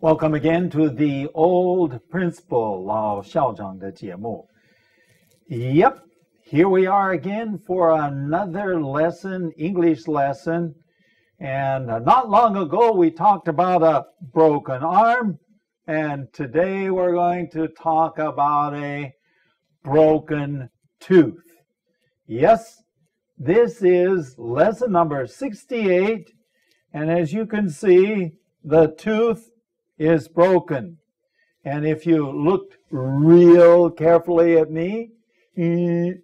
Welcome again to the Old Principal 老校长的节目. Yep, here we are again for another lesson, English lesson. And not long ago we talked about a broken arm, and today we're going to talk about a broken tooth. Yes, this is lesson number 68, and as you can see, the tooth is broken. And if you looked real carefully at me, you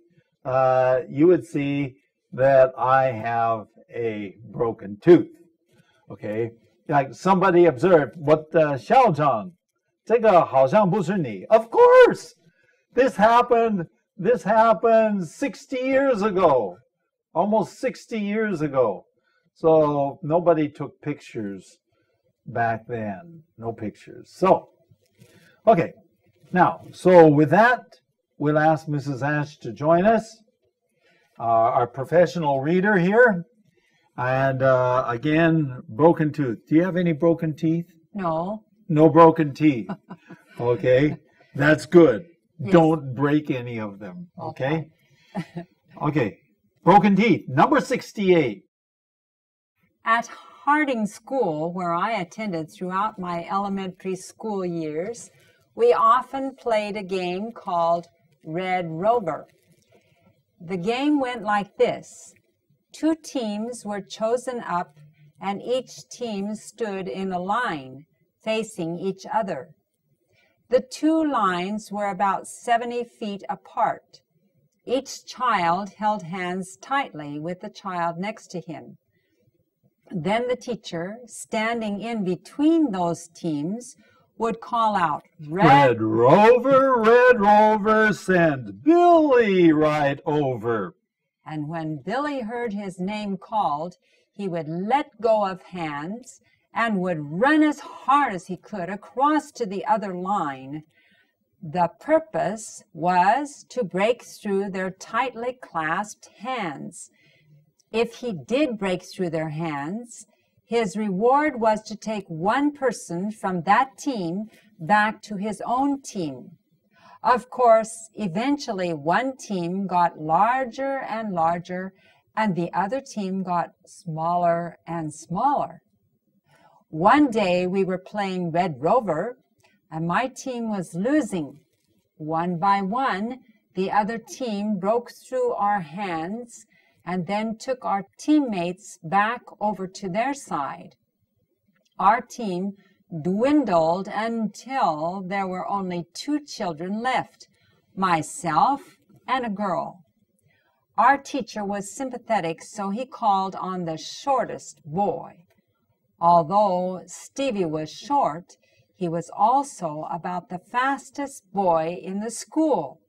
would see that I have a broken tooth. Okay, like somebody observed, what 校长，这个好像不是你。Of course, this happened 60 years ago, almost 60 years ago. So nobody took pictures back then, no pictures. So, okay, now, so with that, we'll ask Mrs. Ash to join us, our professional reader here. And again, broken tooth. Do you have any broken teeth? No. No broken teeth. Okay, that's good. Yes. Don't break any of them. Okay? Okay, broken teeth, number 68. At Harding School, where I attended throughout my elementary school years, we often played a game called Red Rover. The game went like this. 2 teams were chosen up, and each team stood in a line, facing each other. The 2 lines were about 70 feet apart. Each child held hands tightly with the child next to him. Then the teacher, standing in between those teams, would call out, Red Rover, send Billy right over. And when Billy heard his name called, he would let go of hands and would run as hard as he could across to the other line. The purpose was to break through their tightly clasped hands. If he did break through their hands, his reward was to take one person from that team back to his own team. Of course, eventually one team got larger and larger, and the other team got smaller and smaller. One day we were playing Red Rover, and my team was losing. One by one, the other team broke through our hands and then took our teammates back over to their side. Our team dwindled until there were only 2 children left, myself and a girl. Our teacher was sympathetic, so he called on the shortest boy. Although Stevie was short, he was also about the fastest boy in the school.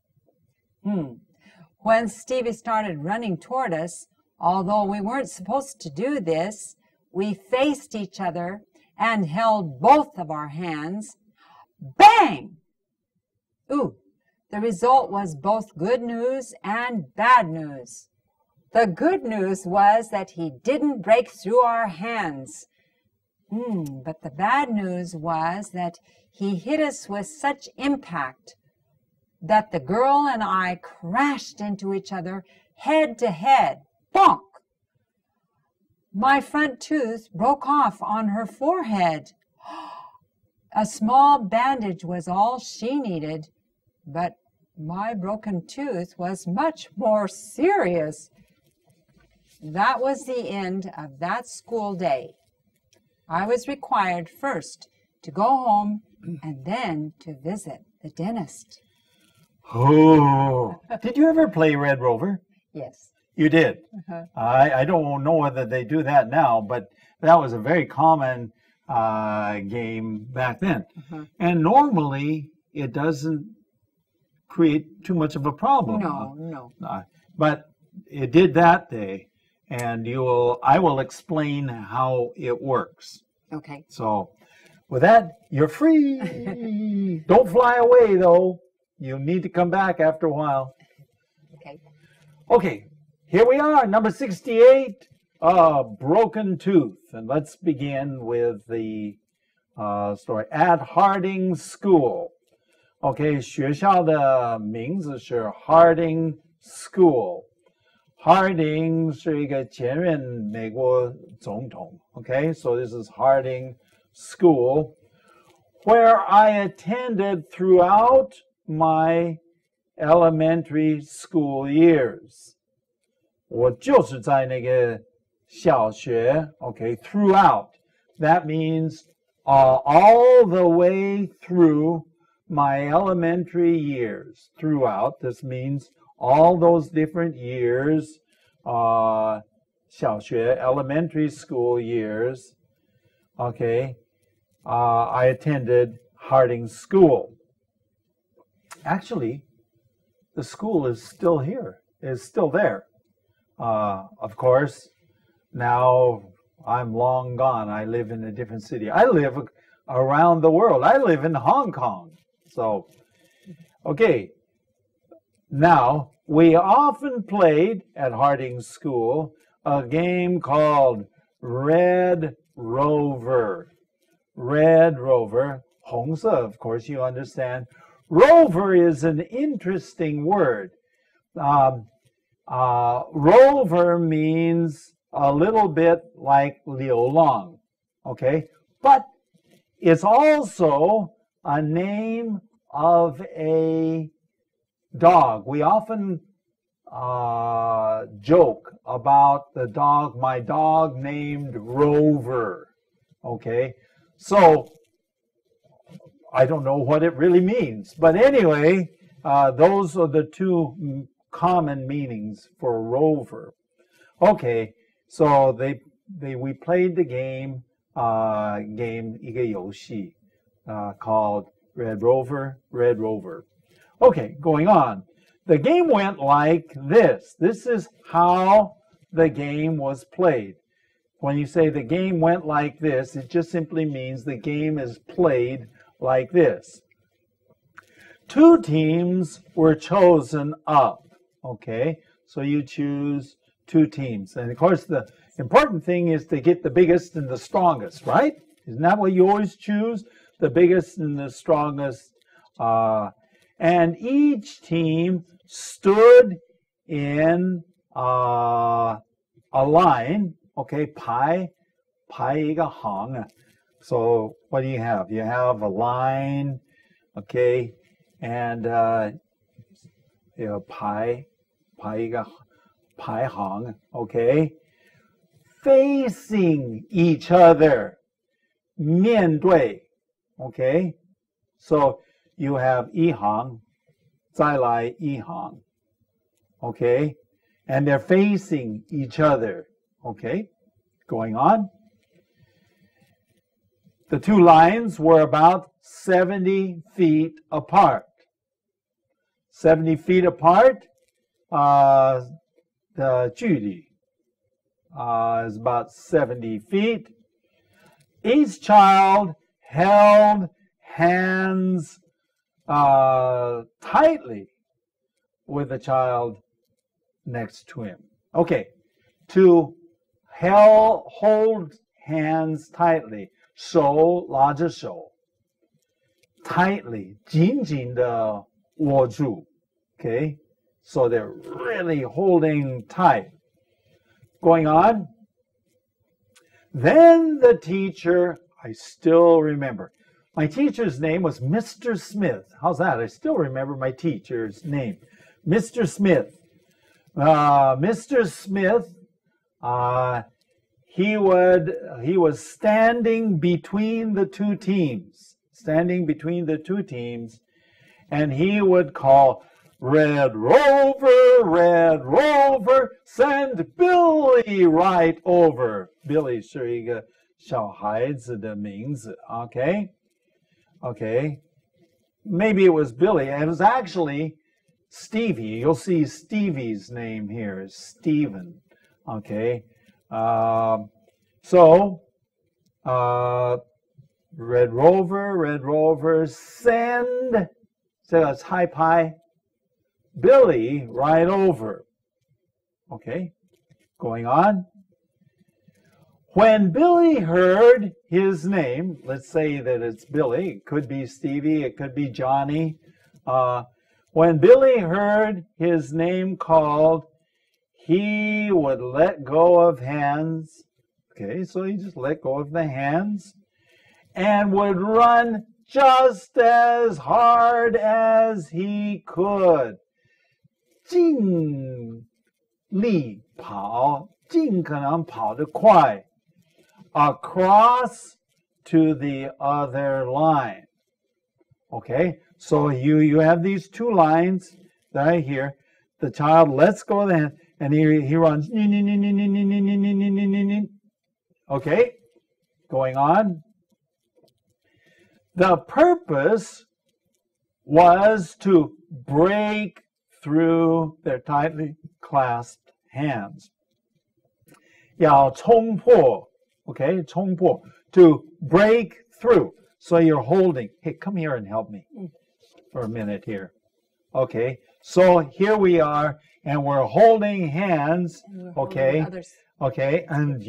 When Stevie started running toward us, although we weren't supposed to do this, we faced each other and held both of our hands. Bang! Ooh, the result was both good news and bad news. The good news was that he didn't break through our hands. But the bad news was that he hit us with such impact that the girl and I crashed into each other head to head. Bonk! My front tooth broke off on her forehead. A small bandage was all she needed, but my broken tooth was much more serious. That was the end of that school day. I was required first to go home and then to visit the dentist. Oh, did you ever play Red Rover? Yes. You did? I don't know whether they do that now, but that was a very common game back then. And normally it doesn't create too much of a problem. No. But it did that day, and I will explain how it works. Okay. So with that, you're free. Don't fly away, though. You'll need to come back after a while. Okay, here we are, number 68, broken tooth. And let's begin with the story at Harding School. OK， 学校的名字是 Harding School。Harding 是一个前任美国总统。OK， so this is Harding School, where I attended throughout my elementary school years. 我就是在那个小学 OK, throughout. That means all the way through my elementary years. Throughout, this means all those different years, 小学 elementary school years. Okay, I attended Harding School. Actually, the school is still here, is still there. Of course, now I'm long gone. I live in a different city. I live around the world. I live in Hong Kong. So, okay. Now, we often played at Harding School a game called Red Rover. Red Rover. 红色, of course, you understand. Rover is an interesting word. Rover means a little bit like 流浪, okay? But it's also a name of a dog. We often joke about the dog, my dog named Rover, okay? So, I don't know what it really means. But anyway, those are the two common meanings for rover. Okay, so we played the game, 一个游戏, called Red Rover, Red Rover. Okay, going on. The game went like this. This is how the game was played. When you say the game went like this, it just simply means the game is played like this. Two teams were chosen up. Okay, so you choose two teams. And of course, the important thing is to get the biggest and the strongest, right? Isn't that what you always choose? The biggest and the strongest. And each team stood in a line. Okay, 排一个行. So what do you have? You have a line, okay, and you know, 排一个排行, okay, facing each other, 面对, okay. So you have 一行, 再来一行, okay, and they're facing each other, okay. Going on. The two lines were about 70 feet apart. 70 feet apart, the 距离 is about 70 feet. Each child held hands tightly with the child next to him. Okay, to hold hands tightly. 手拉着手 tightly 紧紧地握住 okay, so they're really holding tight. Going on. Then the teacher, I still remember, my teacher's name was Mr. Smith. How's that? I still remember my teacher's name, Mr. Smith. Mr. Smith, he was standing between the two teams, and he would call, Red Rover, send Billy right over. Billy 是一个小孩子的名字, okay? Okay. Maybe it was Billy, and it was actually Stevie. You'll see Stevie's name here is Stephen, okay? So, Red Rover, send, so that's high pie, Billy right over. Okay, going on. When Billy heard his name, let's say that it's Billy, it could be Stevie, it could be Johnny. When Billy heard his name called, he would let go of hands. Okay, so he just let go of the hands and would run just as hard as he could. 尽力跑，尽可能跑得快。Across to the other line. Okay, so you have these two lines right here. The child lets go of the hand and he runs. Okay, going on. The purpose was to break through their tightly clasped hands. 要冲破 Okay, 冲破, to break through. So you're holding. Hey, come here and help me for a minute here. Okay, so here we are, and we're holding hands. Okay, okay, and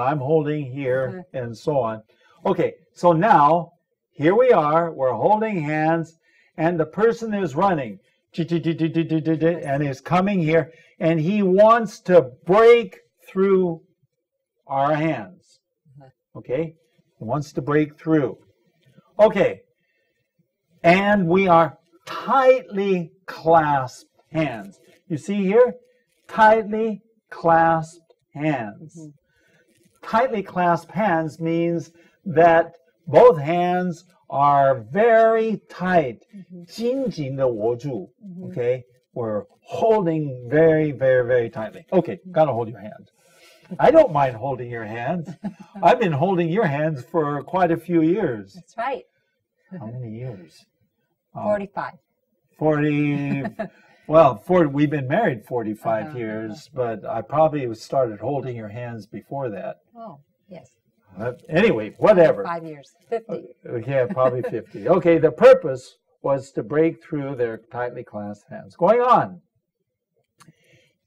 I'm holding here, and so on. Okay, so now here we are. We're holding hands, and the person is running, and is coming here, and he wants to break through our hands. Okay, he wants to break through. Okay, and we are tightly clasped hands. You see here? Tightly clasped hands. Tightly clasped hands means that both hands are very tight. 紧紧地握住. Okay, we're holding very, very, very tightly. Okay, gotta hold your hands. I don't mind holding your hands. I've been holding your hands for quite a few years. That's right. How many years? 45. 40. Well, we've been married 45 years, but I probably started holding your hands before that. Oh, yes. Anyway, whatever. 5 years. 50. Yeah, probably 50. Okay, the purpose was to break through their tightly clasped hands. Going on.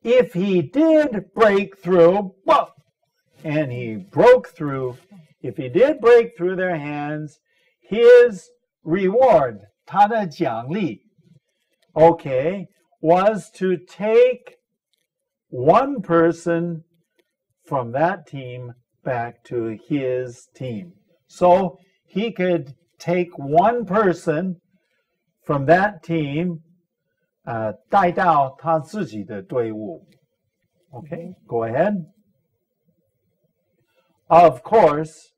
If he did break through, well, and he broke through, if he did break through their hands, his reward, 他的奖励, okay, was to take one person from that team back to his team. So he could take one person from that team 带到他自己的队伍. Okay, go ahead. Of course,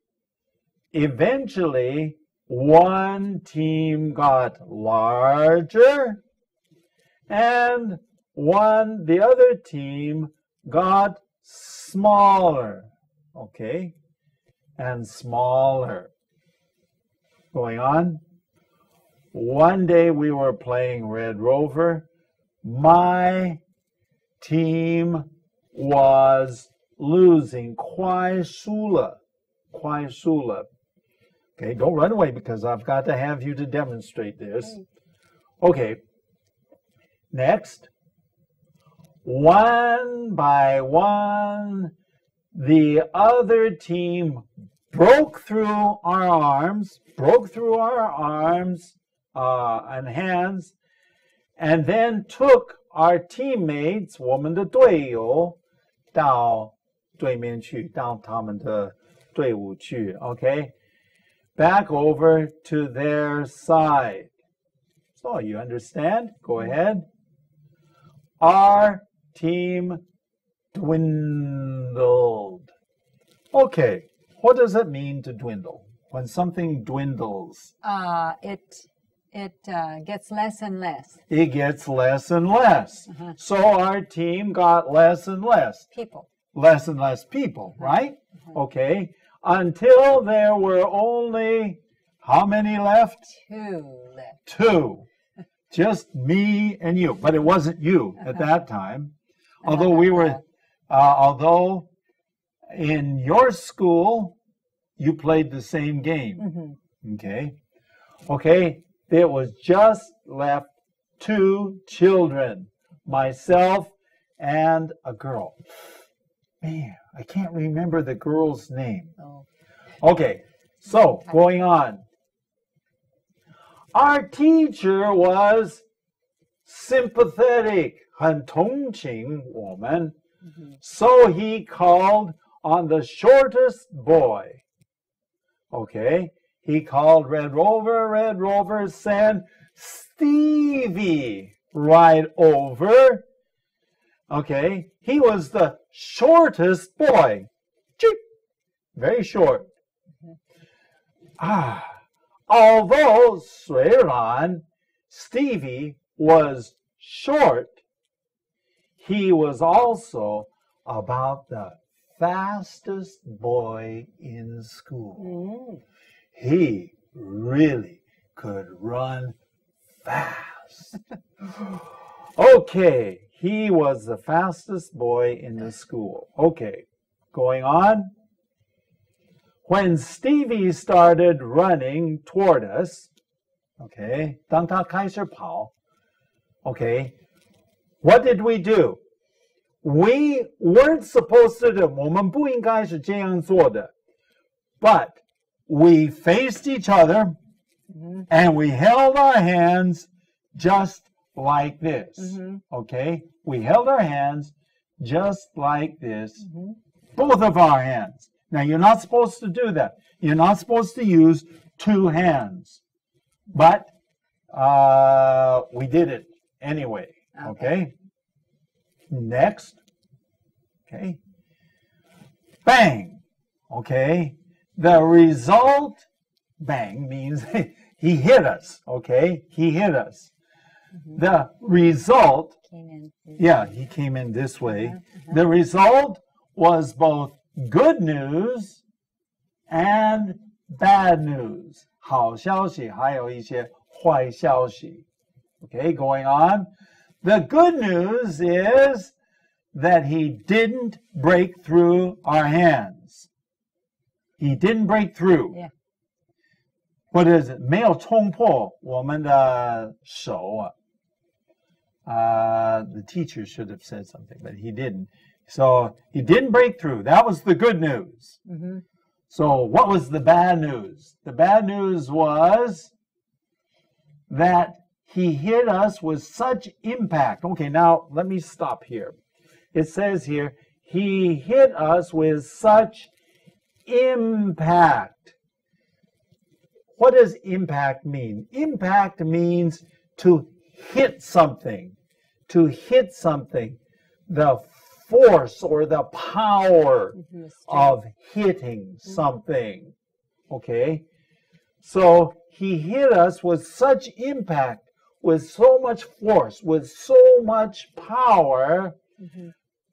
eventually one team got larger and the other team got smaller. Okay, and smaller. Going on. One day we were playing Red Rover. My team was losing. 快输了. Okay, don't run away because I've got to have you to demonstrate this. Okay. Next. One by one, the other team broke through our arms and hands, and then took our teammates, 我们的队友, 到对面去, 到他们的队伍去, okay? Back over to their side. So you understand? Go ahead. Our team dwindled. Okay, what does it mean to dwindle? When something dwindles? It gets less and less. It gets less and less. So our team got less and less. People. Less and less people, right? Okay. Until there were only, how many left? 2 left. 2. Just me and you. But it wasn't you at that time. Although we were, although in your school, you played the same game. Okay. Okay. There was just left 2 children, myself and a girl. Man, I can't remember the girl's name. Oh. Okay, so going on. Our teacher was sympathetic, 很同情我们. So he called on the shortest boy. Okay, he called Red Rover, sent Stevie right over. Okay, he was the shortest boy. Cheep. Very short. Although 虽然 Stevie was short, he was also about the fastest boy in school. He really could run fast. Okay, he was the fastest boy in the school. Okay, going on. When Stevie started running toward us, okay, 当他开始跑, okay, what did we do? We weren't supposed to do, 我们不应该是这样做的, but we faced each other and we held our hands just like this. Okay, we held our hands just like this, both of our hands. Now, you're not supposed to do that. You're not supposed to use two hands. But we did it anyway. Okay? Next. Okay. Bang. Okay. The result, bang, means he hit us. Okay? He hit us. The result, yeah, he came in this way. The result was both good news and bad news. 好消息还有一些坏消息. Okay, going on. The good news is that he didn't break through our hands. He didn't break through. Yeah. What is it? 没有冲破我们的手啊. The teacher should have said something, but he didn't. So he didn't break through. That was the good news. So what was the bad news? The bad news was that he hit us with such impact. Okay, now let me stop here. It says here, he hit us with such impact. What does impact mean? Impact means to hit something. To hit something. The force or the power of hitting something. Okay? So he hit us with such impact, with so much force, with so much power,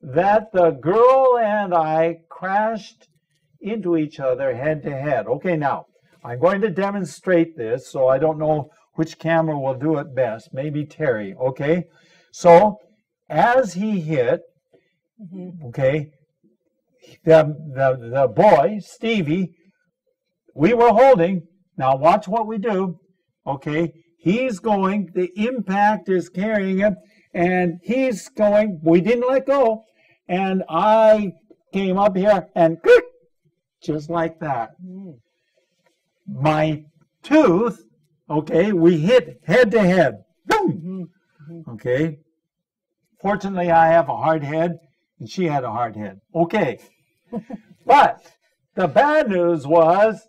that the girl and I crashed into each other head to head. Okay, now, I'm going to demonstrate this, so I don't know which camera will do it best. Maybe Terry, okay? So, as he hit, okay, the boy, Stevie, we were holding. Now watch what we do. Okay, he's going, the impact is carrying him, and he's going, we didn't let go, and I came up here and just like that. My tooth, okay, we hit head to head. Boom! Okay. Fortunately, I have a hard head, and she had a hard head. Okay. But the bad news was,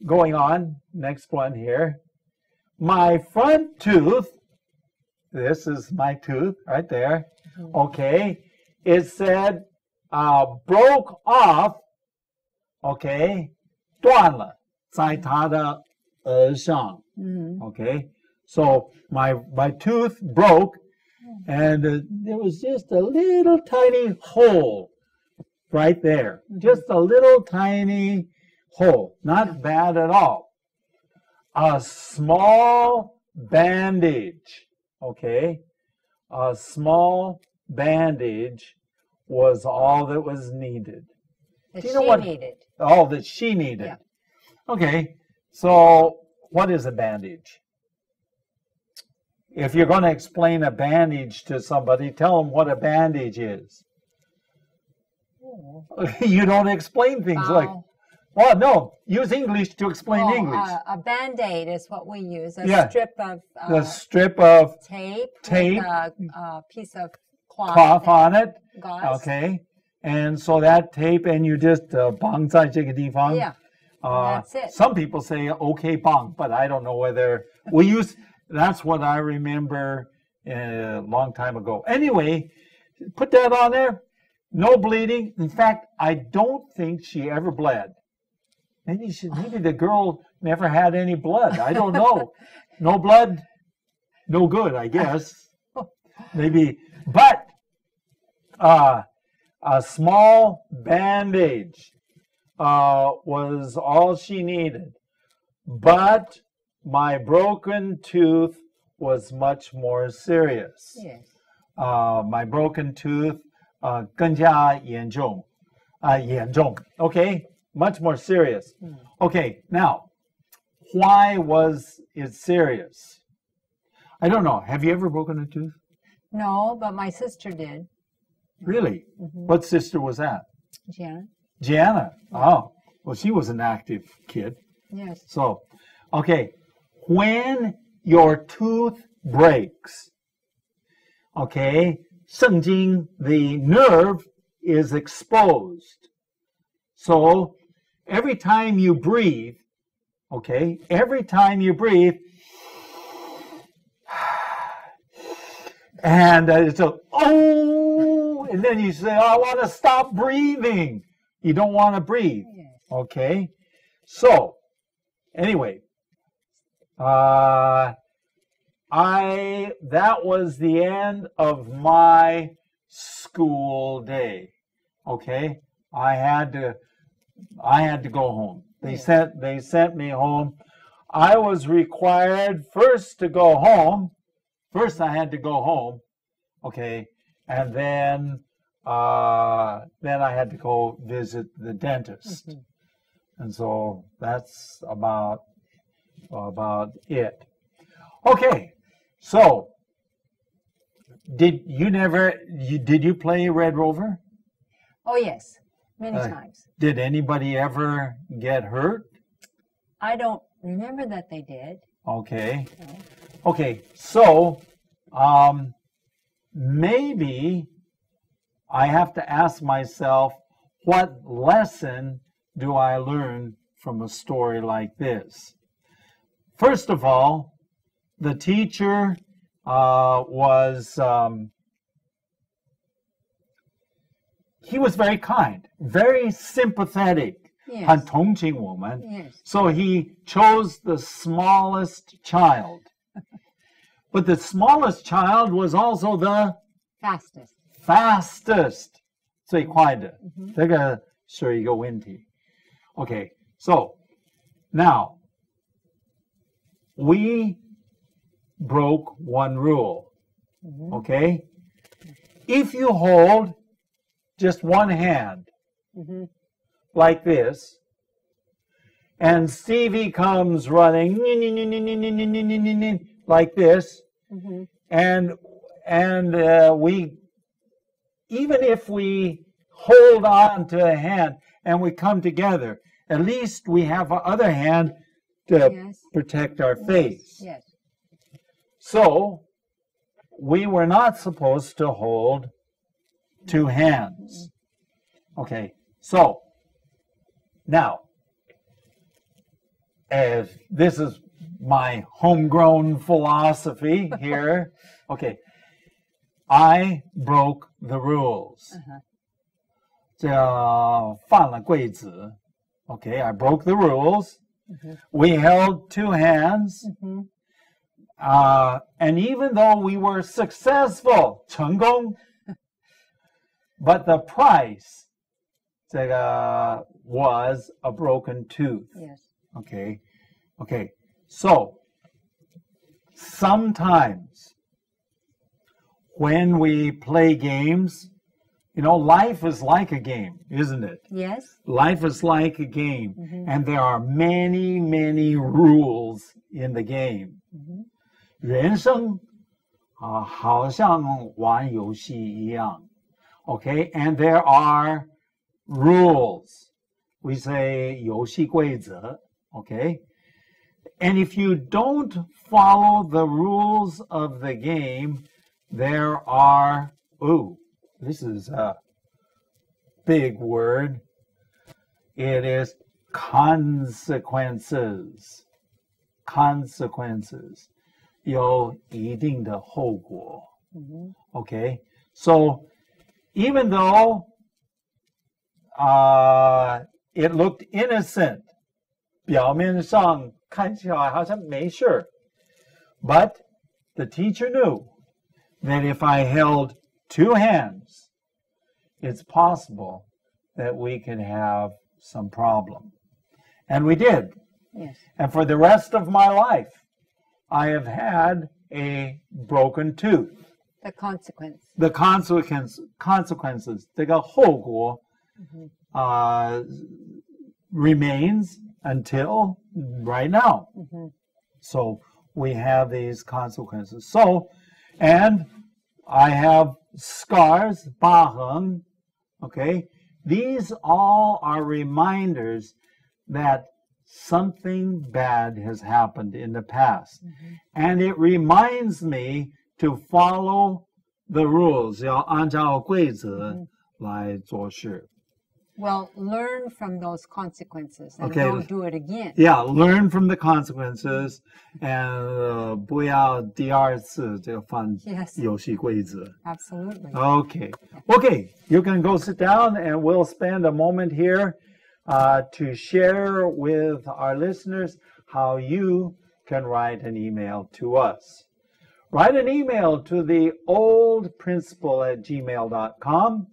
going on, next one here, my front tooth, this is my tooth right there, okay, it said broke off, okay, 断了，在它的额上, okay, so my tooth broke, and there was just a little tiny hole right there, just a little tiny hole, not bad at all. A small bandage, okay, a small bandage was all that was needed. That Do you know she what? needed. Oh, that she needed. Yeah. Okay, so what is a bandage? If you're going to explain a bandage to somebody, tell them what a bandage is. You don't explain things like, Bow. well, no, use English to explain Oh, English. a Band-Aid is what we use. A Yeah. strip of The strip of tape, tape. with a piece of cloth, cloth on it. gauze. Okay. And so that tape, and you just 绑在这个地方. Yeah. That's it. Some people say okay bang, but I don't know whether we use. That's what I remember a long time ago. Anyway, put that on there. No bleeding. In fact, I don't think she ever bled. Maybe the girl never had any blood. I don't know. No blood, no good, I guess. Maybe, but a small bandage was all she needed. But my broken tooth was much more serious. Yes. My broken tooth 更加严重. Okay, much more serious. Okay, now, why was it serious? I don't know. Have you ever broken a tooth? No, but my sister did. Really? What sister was that? Janet. Gianna. Oh, well, she was an active kid. Yes. So, okay, when your tooth breaks, okay, 圣经, the nerve is exposed. So, every time you breathe, okay, every time you breathe, and it's a, oh, and then you say, oh, I want to stop breathing. You don't want to breathe. Yes. Okay, so anyway, that was the end of my school day. Okay, I had to go home. They sent me home. I was required first to go home. First, I had to go home. Okay, and then I had to go visit the dentist. And so that's about it. Okay, so did you play Red Rover? Oh, yes. Many times. Did anybody ever get hurt? I don't remember that they did. Okay. No. Okay, so maybe I have to ask myself, what lesson do I learn from a story like this? First of all, the teacher he was very kind, very sympathetic. Yes. 很同情我们. Yes. So he chose the smallest child. But the smallest child was also the Fastest. fastest. 最快的. 这个是一个问题. Okay, so now we broke one rule. Okay? If you hold just one hand like this, and Stevie comes running like this, and we, even if we hold on to a hand and we come together, at least we have our other hand to Yes. protect our face. Yes. So we were not supposed to hold two hands. Okay, so now, as this is my homegrown philosophy here, okay, I broke the rules. 这犯了规则. Okay, I broke the rules. We held two hands. And even though we were successful, 成功, but the price 这个 was a broken tooth. Yes. Okay. Okay. So sometimes when we play games, you know, life is like a game, isn't it? Yes. Life is like a game, and there are many, many rules in the game. 人生好像玩游戏一样. Okay, and there are rules. We say 游戏规则, okay? And if you don't follow the rules of the game, there are, this is a big word. It is consequences. Consequences. 有一定的后果. Okay? So, even though it looked innocent, 表面上看起来好像没事, but the teacher knew that if I held two hands, it's possible that we could have some problem. And we did. Yes. And for the rest of my life, I have had a broken tooth. The consequence. The consequences, 这个后果, remains until right now. So we have these consequences. So, and I have scars, 疤痕, okay? These all are reminders that something bad has happened in the past. And it reminds me to follow the rules. 要按照规则来做事. Well, learn from those consequences and Okay. don't do it again. Yeah, learn from the consequences and 不要第二次这个犯 Yes. 游戏规则. Absolutely. Okay. Okay, you can go sit down and we'll spend a moment here to share with our listeners how you can write an email to us. Write an email to the oldprinciple@gmail.com,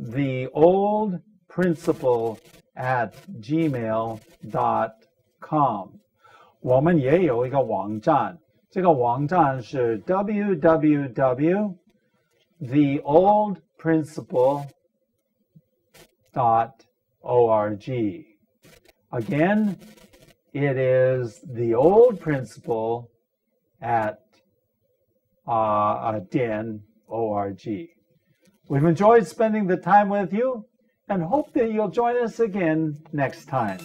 theoldprinciple@gmail.com. 我们也有一个网站，这个网站是 www.theoldprinciple.org. Again, it is the old principle at .org. We've enjoyed spending the time with you and hope that you'll join us again next time.